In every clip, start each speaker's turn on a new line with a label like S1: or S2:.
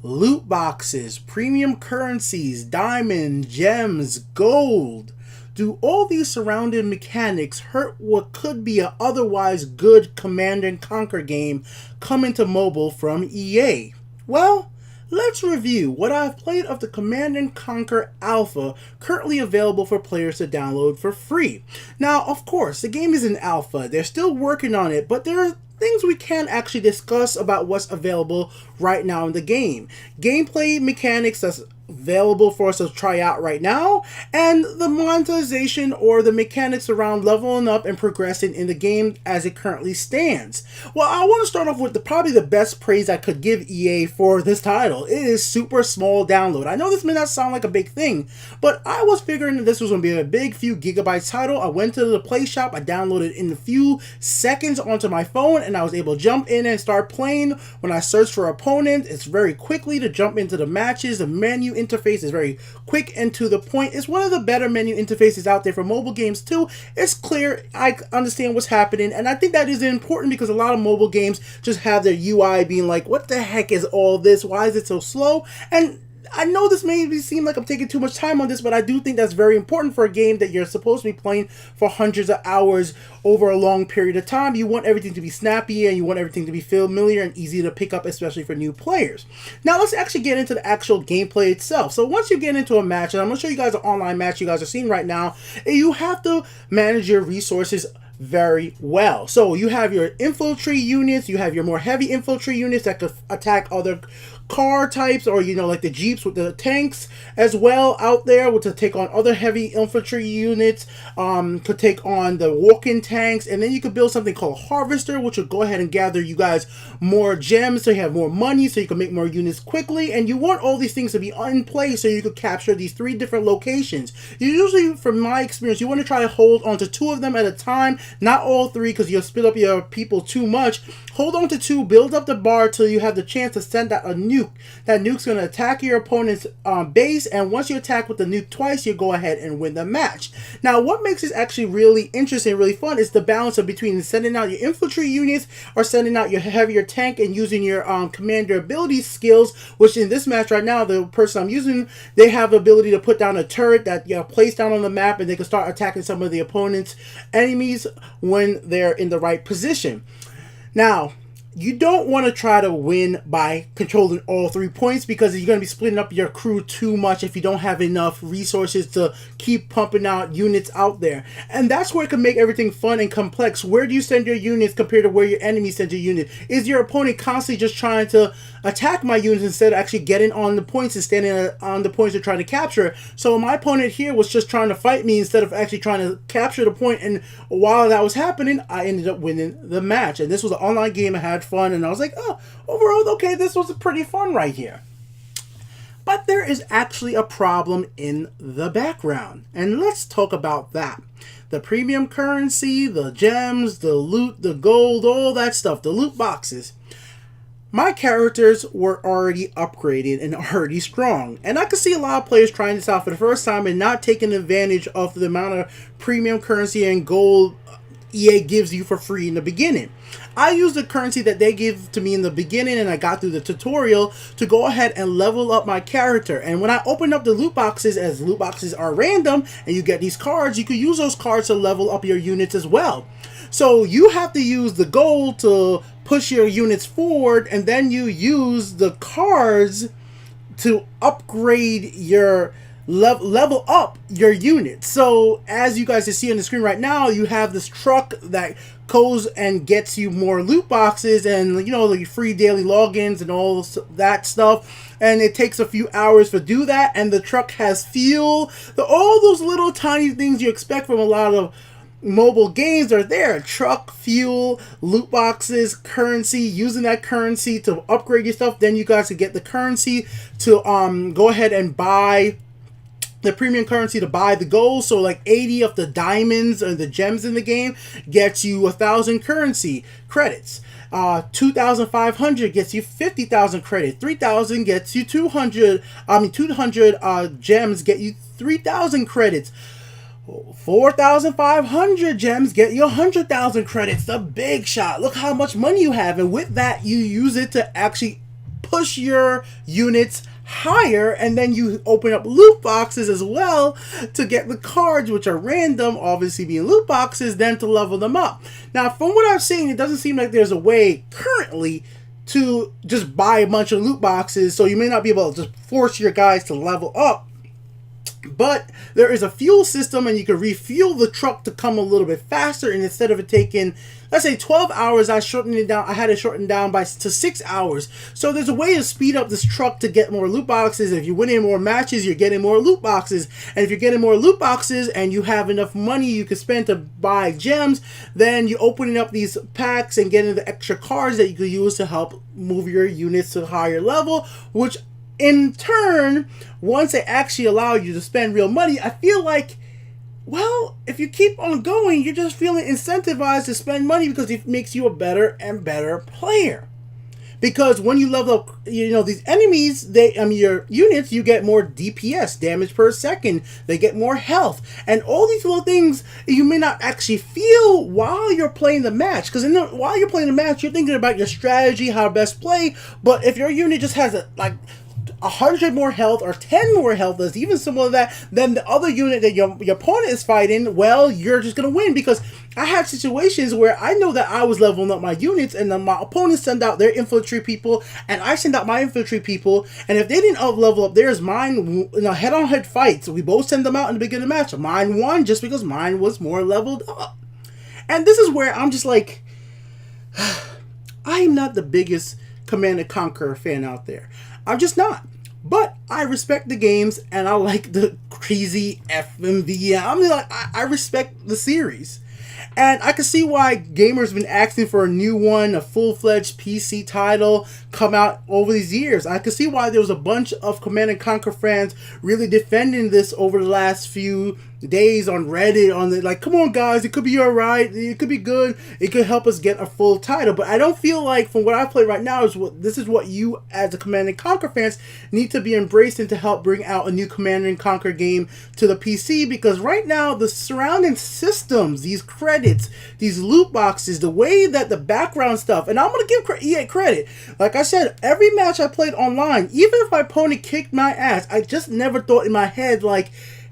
S1: loot boxes, premium currencies, diamond, gems, gold. Do all these surrounding mechanics hurt what could be a otherwise good Command and Conquer game coming to mobile from EA? Well, let's review what I've played of the Command and Conquer Alpha currently available for players to download for free. Now, of course, the game is in alpha. They're still working on it, but there are things we can actually discuss about what's available right now in the game. Gameplay mechanics that's available for us to try out right now, and the monetization or the mechanics around leveling up and progressing in the game as it currently stands. Well, I want to start off with probably the best praise I could give EA for this title. It is super small download. I know this may not sound like a big thing, but I was figuring that this was going to be a big few gigabytes title. I went to the Play Shop, I downloaded in a few seconds onto my phone, and I was able to jump in and start playing. When I search for opponent, it's very quickly to jump into the matches. The menu interface is very quick and to the point. It's one of the better menu interfaces out there for mobile games too. It's clear, I understand what's happening, and I think that is important because a lot of mobile games just have their UI being like, what the heck is all this? Why is it so slow? And I know this may seem like I'm taking too much time on this, but I do think that's very important for a game that you're supposed to be playing for hundreds of hours over a long period of time. You want everything to be snappy and you want everything to be familiar and easy to pick up, especially for new players. Now let's actually get into the actual gameplay itself. So once you get into a match, and I'm going to show you guys an online match you guys are seeing right now, you have to manage your resources very well. So you have your infantry units, you have your more heavy infantry units that could attack other car types, or like the jeeps with the tanks as well out there, to take on other heavy infantry units, could take on the walking tanks, and then you could build something called harvester, which will go ahead and gather you guys more gems so you have more money so you can make more units quickly. And you want all these things to be in place so you could capture these 3 different locations. You usually, from my experience, you want to try to hold on to 2 of them at a time, not all 3, because you'll split up your people too much. Hold on to 2, build up the bar till you have the chance to send out a nuke. That nuke's going to attack your opponent's base, and once you attack with the nuke twice, you go ahead and win the match. Now, what makes this actually really interesting, really fun, is the balance of between sending out your infantry units or sending out your heavier tank and using your commander ability skills, which in this match right now, the person I'm using, they have the ability to put down a turret that placed down on the map, and they can start attacking some of the opponent's enemies when they're in the right position. Now, you don't want to try to win by controlling all 3 points, because you're going to be splitting up your crew too much if you don't have enough resources to keep pumping out units out there. And that's where it can make everything fun and complex. Where do you send your units compared to where your enemy sends your unit? Is your opponent constantly just trying to attack my units instead of actually getting on the points and standing on the points they're trying to capture? So my opponent here was just trying to fight me instead of actually trying to capture the point, and while that was happening, I ended up winning the match. And this was an online game. I had fun, and I was like, oh, overall, okay, this was pretty fun right here. But there is actually a problem in the background, and let's talk about that. The premium currency, the gems, the loot, the gold, all that stuff, the loot boxes. My characters were already upgraded and already strong, and I could see a lot of players trying this out for the first time and not taking advantage of the amount of premium currency and gold EA gives you for free in the beginning. I used the currency that they give to me in the beginning, and I got through the tutorial to go ahead and level up my character. And when I opened up the loot boxes, as loot boxes are random and you get these cards, you could use those cards to level up your units as well. So you have to use the gold to push your units forward, and then you use the cards to upgrade your level up your unit. So as you guys can see on the screen right now, you have this truck that goes and gets you more loot boxes and the free daily logins and all that stuff, and it takes a few hours to do that. And the truck has fuel, all those little tiny things you expect from a lot of mobile games are there. Truck, fuel, loot boxes, currency, using that currency to upgrade your stuff. Then you guys can get the currency to go ahead and buy the premium currency to buy the gold. So like 80 of the diamonds or the gems in the game gets you 1,000 currency credits. 2,500 gets you 50,000 credit. 3,000 gets you 200 gems get you 3,000 credits. 4,500 gems get you 100,000 credits. The big shot. Look how much money you have, and with that you use it to actually push your units higher, and then you open up loot boxes as well to get the cards, which are random, obviously being loot boxes, then to level them up. Now, from what I've seen, it doesn't seem like there's a way currently to just buy a bunch of loot boxes, so you may not be able to just force your guys to level up. But there is a fuel system, and you can refuel the truck to come a little bit faster. And instead of it taking, let's say, 12 hours, I had it shortened down to 6 hours. So there's a way to speed up this truck to get more loot boxes. If you're winning more matches, you're getting more loot boxes. And if you're getting more loot boxes and you have enough money you can spend to buy gems, then you're opening up these packs and getting the extra cards that you could use to help move your units to a higher level, which in turn, once they actually allow you to spend real money, I feel like, well, if you keep on going, you're just feeling incentivized to spend money because it makes you a better and better player. Because when you level up, these enemies, your units, you get more DPS, damage per second. They get more health. And all these little things you may not actually feel while you're playing the match. Because while you're playing the match, you're thinking about your strategy, how to best play. But if your unit just has 100 more health or 10 more health, that's even similar to that, then the other unit that your opponent is fighting, well, you're just going to win. Because I had situations where I know that I was leveling up my units, and then my opponents send out their infantry people, and I send out my infantry people, and if they didn't level up theirs, mine, head-on-head fights, we both send them out in the beginning of the match. Mine won just because mine was more leveled up. And this is where I'm just like, I'm not the biggest Command & Conquer fan out there. I'm just not. But I respect the games, and I like the crazy FMV. I respect the series. And I can see why gamers have been asking for a new one, a full-fledged PC title, come out over these years. I can see why there was a bunch of Command & Conquer fans really defending this over the last few days on Reddit, come on guys, it could be alright, it could be good, it could help us get a full title. But I don't feel like, from what I play right now, this is what you as the Command & Conquer fans need to be embracing to help bring out a new Command & Conquer game to the PC. Because right now, the surrounding systems, these credits, these loot boxes, the way that the background stuff, and I'm going to give EA credit. Like I said, every match I played online, even if my opponent kicked my ass, I just never thought in my head,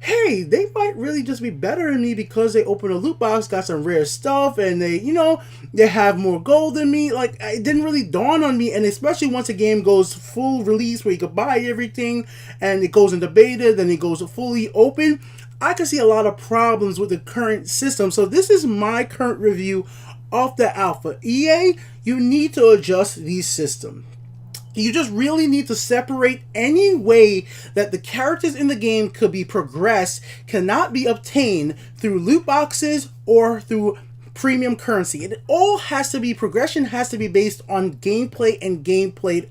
S1: hey, they might really just be better than me because they open a loot box, got some rare stuff, and they have more gold than me. It didn't really dawn on me, and especially once a game goes full release where you can buy everything, and it goes into beta, then it goes fully open, I can see a lot of problems with the current system. So this is my current review of the alpha. EA, you need to adjust these systems. You just really need to separate any way that the characters in the game could be progressed cannot be obtained through loot boxes or through premium currency. It all has to be, progression has to be based on gameplay and gameplay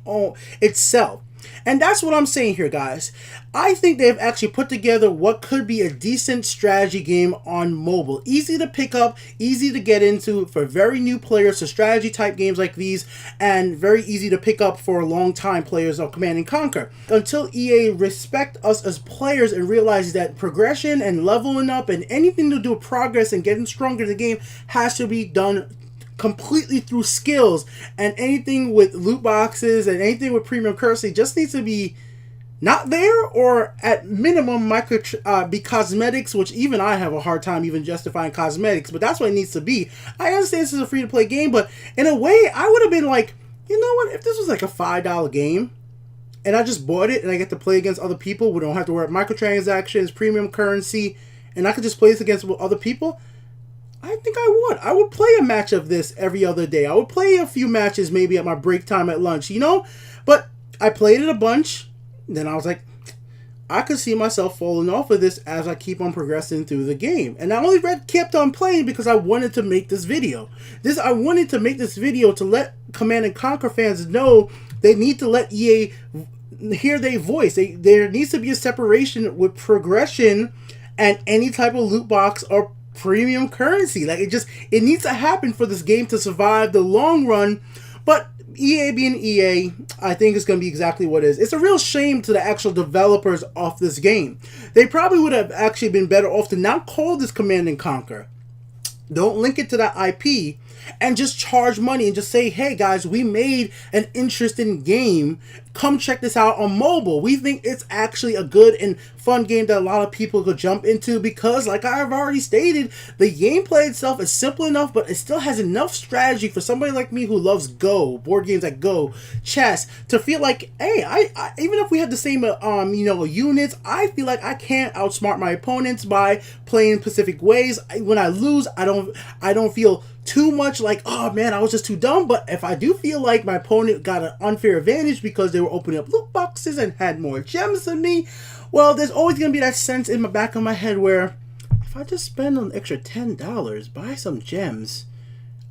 S1: itself. And that's what I'm saying here, guys. I think they've actually put together what could be a decent strategy game on mobile. Easy to pick up, easy to get into for very new players to strategy type games like these, and very easy to pick up for long time players of Command & Conquer. Until EA respect us as players and realize that progression and leveling up and anything to do with progress and getting stronger in the game has to be done completely through skills, and anything with loot boxes and anything with premium currency just needs to be not there, or at minimum be cosmetics, which even I have a hard time even justifying cosmetics, but that's what it needs to be. I understand this is a free-to-play game, but in a way, I would have been like, you know what, if this was like a $5 game, and I just bought it, and I get to play against other people, we don't have to worry about microtransactions, premium currency, and I could just play this against other people, I think I would. I would play a match of this every other day. I would play a few matches maybe at my break time at lunch, But I played it a bunch. Then I was like, I could see myself falling off of this as I keep on progressing through the game. And I only kept on playing because I wanted to make this video. I wanted to make this video to let Command & Conquer fans know they need to let EA hear their voice. There needs to be a separation with progression and any type of loot box or premium currency. It needs to happen for this game to survive the long run. But EA being EA, I think it's going to be exactly what it is. It's a real shame to the actual developers of this game. They probably would have actually been better off to not call this Command & Conquer. Don't link it to that IP, and just charge money and just say, hey guys, we made an interesting game. Come check this out on mobile. We think it's actually a good and fun game that a lot of people could jump into because, like I've already stated, the gameplay itself is simple enough, but it still has enough strategy for somebody like me who loves Go, board games like Go, chess, to feel like, hey, I even if we have the same units, I feel like I can't outsmart my opponents by playing specific ways. When I lose, I don't feel too much like, oh man, I was just too dumb. But if I do feel like my opponent got an unfair advantage because they were opening up loot boxes and had more gems than me, well, there's always going to be that sense in the back of my head where if I just spend an extra $10, buy some gems,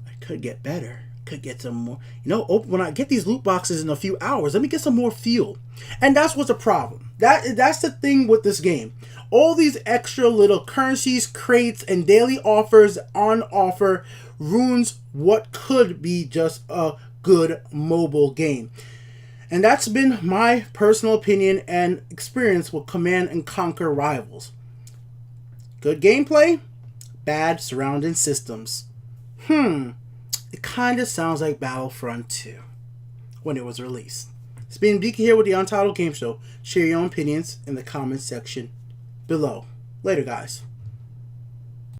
S1: I could get better. Could get some more, when I get these loot boxes in a few hours, let me get some more fuel. And that's what's a problem. That's the thing with this game. All these extra little currencies, crates, and daily offers on offer ruins what could be just a good mobile game. And that's been my personal opinion and experience with Command and Conquer Rivals. Good gameplay, bad surrounding systems. It kind of sounds like Battlefront 2 when it was released. It's been Deacon here with the Untitled Game Show. Share your own opinions in the comments section below. Later, guys.